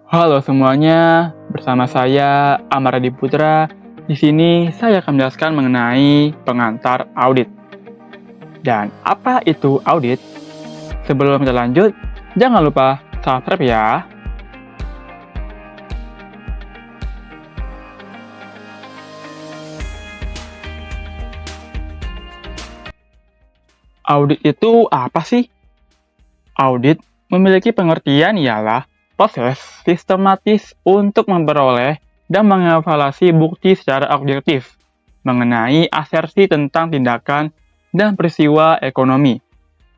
Halo semuanya, bersama saya Amar Adi Putra. Di sini saya akan menjelaskan mengenai pengantar audit. Dan apa itu audit? Sebelum kita lanjut, jangan lupa subscribe ya. Audit itu apa sih? Audit memiliki pengertian ialah proses sistematis untuk memperoleh dan mengevaluasi bukti secara objektif mengenai asersi tentang tindakan dan peristiwa ekonomi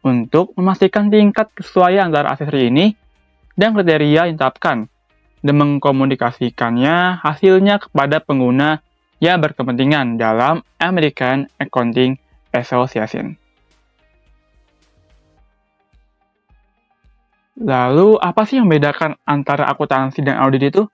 untuk memastikan tingkat kesesuaian antara asersi ini dan kriteria yang ditetapkan dan mengkomunikasikannya hasilnya kepada pengguna yang berkepentingan dalam American Accounting Association. Lalu, apa sih yang membedakan antara akuntansi dan audit itu?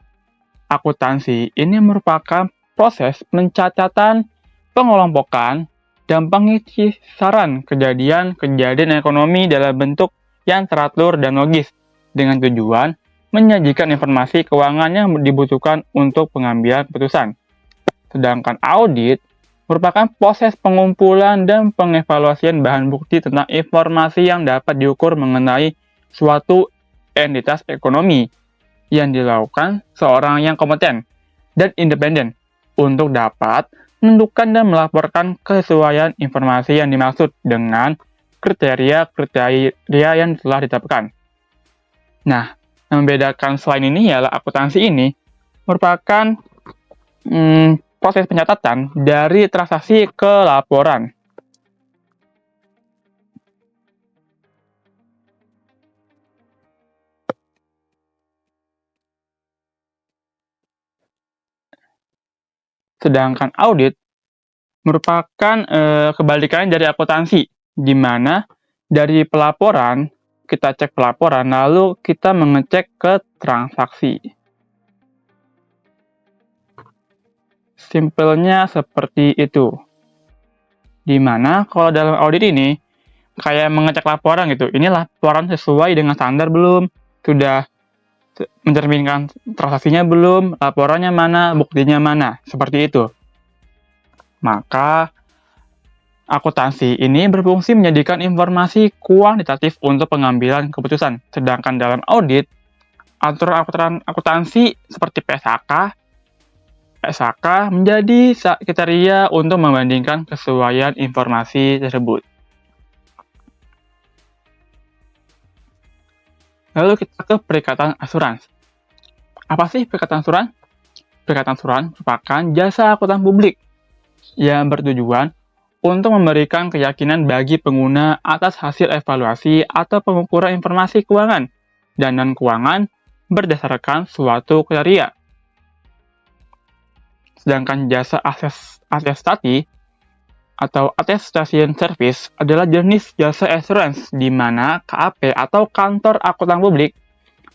Akuntansi ini merupakan proses pencatatan, pengelompokan, dan pengisaran kejadian-kejadian ekonomi dalam bentuk yang teratur dan logis, dengan tujuan menyajikan informasi keuangan yang dibutuhkan untuk pengambilan keputusan. Sedangkan audit merupakan proses pengumpulan dan pengevaluasian bahan bukti tentang informasi yang dapat diukur mengenai suatu entitas ekonomi yang dilakukan seorang yang kompeten dan independen untuk dapat menentukan dan melaporkan kesesuaian informasi yang dimaksud dengan kriteria yang telah ditetapkan. Nah, yang membedakan selain ini ialah akuntansi ini merupakan proses pencatatan dari transaksi ke laporan. Sedangkan audit merupakan kebalikannya dari akuntansi, di mana dari pelaporan, kita cek pelaporan, lalu kita mengecek ke transaksi. Simpelnya seperti itu. Di mana kalau dalam audit ini, kayak mengecek laporan gitu, ini laporan sesuai dengan standar belum? Sudah mencerminkan transaksinya belum? Laporannya mana? Buktinya mana? Seperti itu. Maka akuntansi ini berfungsi menjadikan informasi kuantitatif untuk pengambilan keputusan. Sedangkan dalam audit, aturan akuntansi seperti SHK menjadi kriteria untuk membandingkan kesesuaian informasi tersebut. Lalu kita ke perikatan asuransi. Apa sih perikatan asuransi? Perikatan asuransi merupakan jasa akuntan publik yang bertujuan untuk memberikan keyakinan bagi pengguna atas hasil evaluasi atau pengukuran informasi keuangan dan non-keuangan berdasarkan suatu kriteria. Sedangkan jasa atestasi atau attestation service adalah jenis jasa assurance di mana KAP atau kantor akuntan publik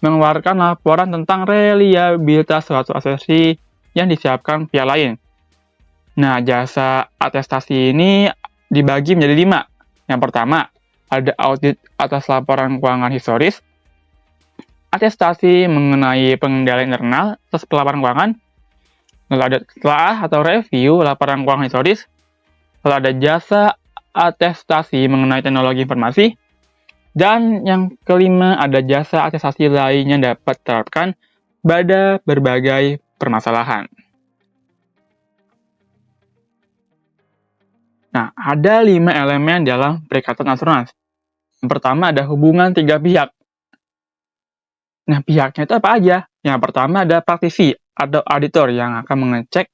mengeluarkan laporan tentang reliabilitas suatu asersi yang disiapkan pihak lain. Nah, jasa atestasi ini dibagi menjadi 5. Yang pertama, ada audit atas laporan keuangan historis, atestasi mengenai pengendalian internal atas laporan keuangan, lalu ada telah atau review laporan keuangan historis, lalu ada jasa atestasi mengenai teknologi informasi, dan yang kelima ada jasa atestasi lain yang dapat diterapkan pada berbagai permasalahan. Nah, ada 5 elemen dalam perikatan asuransi. Yang pertama ada hubungan 3 pihak. Nah, pihaknya itu apa aja? Yang pertama ada praktisi atau auditor yang akan mengecek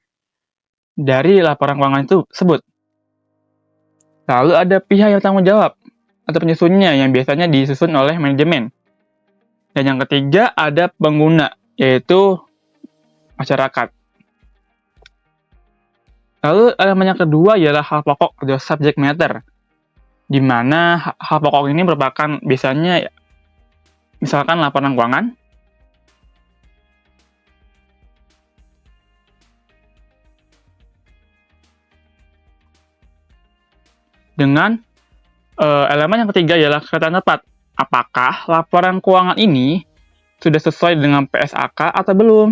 dari laporan keuangan itu tersebut. Lalu ada pihak yang tanggung jawab atau penyusunnya yang biasanya disusun oleh manajemen. Dan yang ketiga ada pengguna, yaitu masyarakat. Lalu elemen yang kedua ialah hal pokok atau subject matter, di mana hal pokok ini merupakan biasanya misalkan laporan keuangan, dengan elemen yang ketiga ialah kata tepat. Apakah laporan keuangan ini sudah sesuai dengan PSAK atau belum.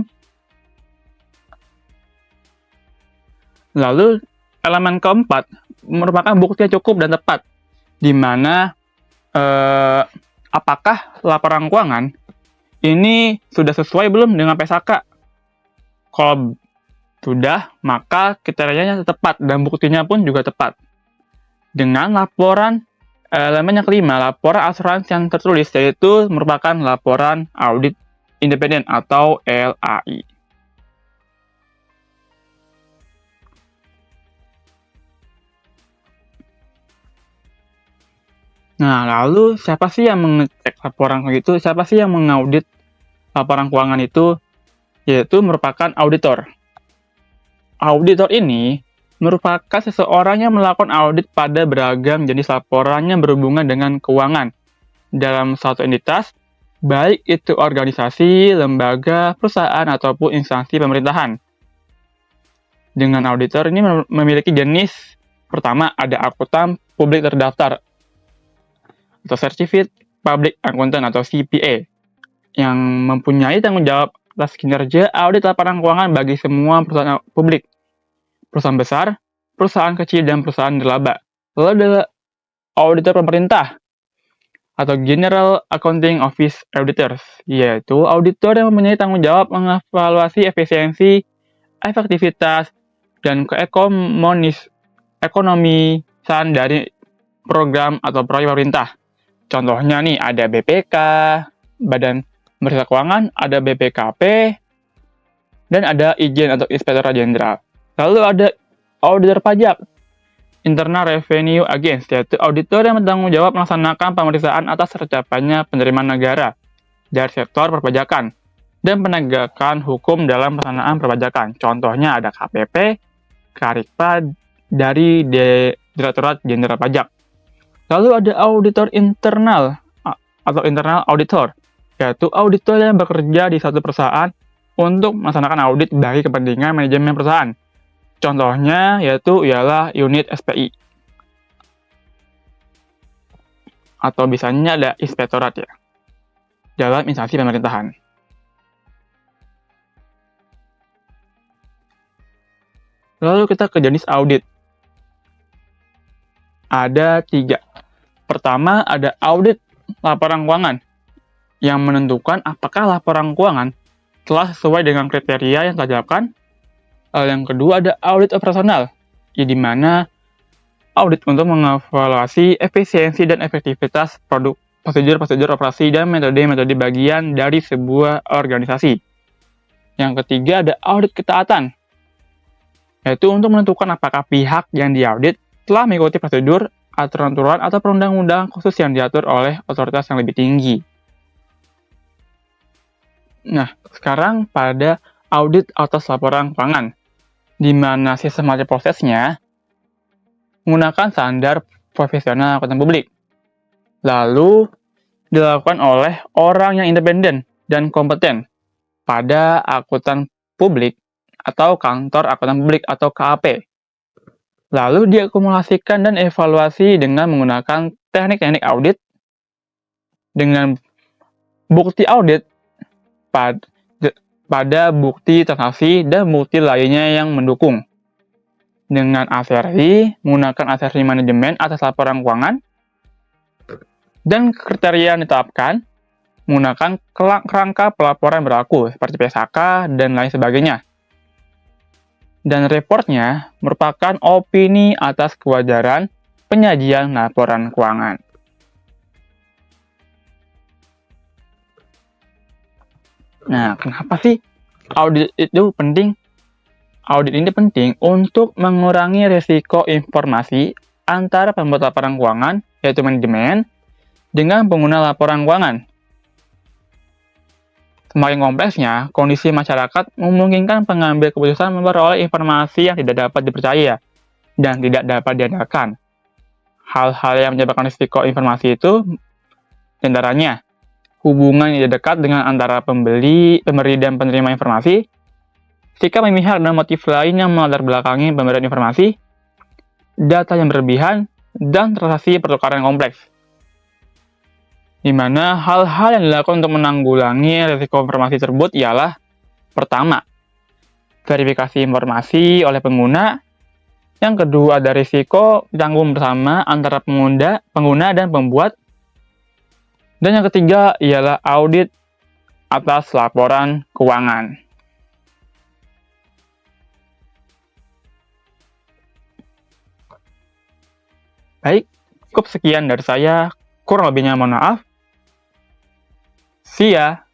Lalu, elemen keempat merupakan bukti yang cukup dan tepat, di mana apakah laporan keuangan ini sudah sesuai belum dengan PSAK. Kalau sudah, maka kriterianya tepat dan buktinya pun juga tepat. Dengan laporan elemen yang kelima, laporan asuransi yang tertulis, yaitu merupakan laporan audit independen atau LAI. Nah, lalu siapa sih yang mengecek laporan itu? Siapa sih yang mengaudit laporan keuangan itu? Yaitu merupakan auditor. Auditor ini merupakan seseorang yang melakukan audit pada beragam jenis laporan yang berhubungan dengan keuangan dalam suatu entitas, baik itu organisasi, lembaga, perusahaan, ataupun instansi pemerintahan. Dengan auditor ini memiliki jenis pertama ada akuntan publik terdaftar atau Certified Public Accountant atau CPA yang mempunyai tanggung jawab atas kinerja audit laporan keuangan bagi semua perusahaan publik, perusahaan besar, perusahaan kecil, dan perusahaan nirlaba. Lalu ada auditor pemerintah atau General Accounting Office Auditors, yaitu auditor yang mempunyai tanggung jawab mengevaluasi efisiensi, efektivitas, dan ekonomisan dari program atau proyek pemerintah. Contohnya nih, ada BPK, Badan Pemeriksa Keuangan, ada BPKP, dan ada Ijen atau Inspektorat Jenderal. Lalu ada auditor pajak, Internal Revenue Agency, yaitu auditor yang bertanggung jawab melaksanakan pemeriksaan atas tercapainya penerimaan negara dari sektor perpajakan dan penegakan hukum dalam pelaksanaan perpajakan. Contohnya ada KPP, Karikpa dari Direktorat Jenderal Pajak. Lalu ada auditor internal atau internal auditor, yaitu auditor yang bekerja di satu perusahaan untuk melaksanakan audit bagi kepentingan manajemen perusahaan. Contohnya yaitu ialah unit SPI. Atau biasanya ada inspektorat ya, dalam instansi pemerintahan. Lalu kita ke jenis audit. Ada 3. Pertama ada audit laporan keuangan yang menentukan apakah laporan keuangan telah sesuai dengan kriteria yang telah ditetapkan. Yang kedua ada audit operasional, di mana audit untuk mengevaluasi efisiensi dan efektivitas produk, prosedur operasi, dan metode-metode bagian dari sebuah organisasi. Yang ketiga ada audit ketaatan, yaitu untuk menentukan apakah pihak yang diaudit telah mengikuti prosedur, aturan-aturan, atau perundang-undangan khusus yang diatur oleh otoritas yang lebih tinggi. Nah, sekarang pada audit atas laporan keuangan, di mana sistematik prosesnya menggunakan standar profesional akuntan publik. Lalu dilakukan oleh orang yang independen dan kompeten pada akuntan publik atau kantor akuntan publik atau KAP. Lalu diakumulasikan dan evaluasi dengan menggunakan teknik-teknik audit dengan bukti audit pada bukti transaksi dan bukti lainnya yang mendukung. Dengan asersi, menggunakan asersi manajemen atas laporan keuangan, dan kriteria yang ditetapkan, menggunakan kerangka pelaporan berlaku seperti PSAK dan lain sebagainya. Dan reportnya merupakan opini atas kewajaran penyajian laporan keuangan. Nah, kenapa sih audit itu penting? Audit ini penting untuk mengurangi risiko informasi antara pembuat laporan keuangan, yaitu manajemen, dengan pengguna laporan keuangan. Semakin kompleksnya, kondisi masyarakat memungkinkan pengambil keputusan memperoleh informasi yang tidak dapat dipercaya dan tidak dapat diandalkan. Hal-hal yang menyebabkan risiko informasi itu, diantaranya hubungan yang dekat dengan antara pemberi dan penerima informasi, sikap memihak dan motif lain yang melatar belakangi pemberian informasi, data yang berlebihan, dan transaksi pertukaran kompleks. di mana hal-hal yang dilakukan untuk menanggulangi risiko informasi tersebut ialah pertama, verifikasi informasi oleh pengguna. Yang kedua, ada risiko tanggung bersama antara pengguna dan pembuat. Dan yang ketiga ialah audit atas laporan keuangan. Baik, cukup sekian dari saya. Kurang lebihnya mohon maaf. See ya!